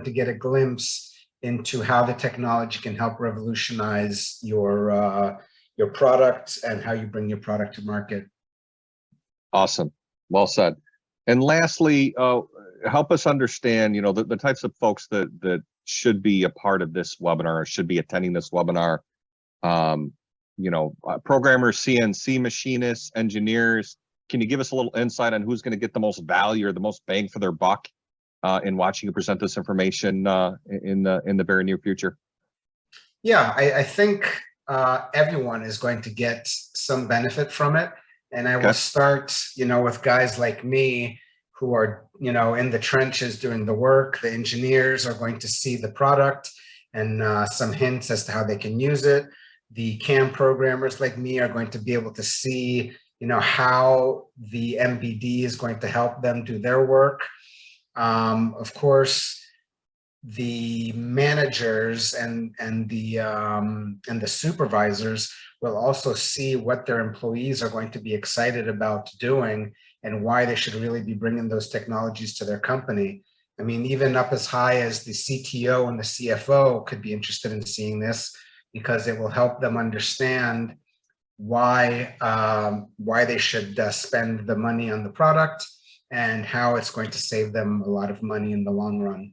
to get a glimpse into how the technology can help revolutionize your product and how you bring your product to market. Awesome. Well said. And lastly, help us understand, the types of folks that should be a part of this webinar, or should be attending this webinar. Programmers, CNC machinists, engineers. Can you give us a little insight on who's going to get the most value or the most bang for their buck in watching you present this information in the very near future? Yeah, I think everyone is going to get some benefit from it. And I will start, with guys like me who are, in the trenches doing the work. The engineers are going to see the product and some hints as to how they can use it. The CAM programmers like me are going to be able to see, how the MBD is going to help them do their work. Of course, the managers and the supervisors will also see what their employees are going to be excited about doing and why they should really be bringing those technologies to their company. I mean, even up as high as the CTO and the CFO could be interested in seeing this, because it will help them understand why they should spend the money on the product and how it's going to save them a lot of money in the long run.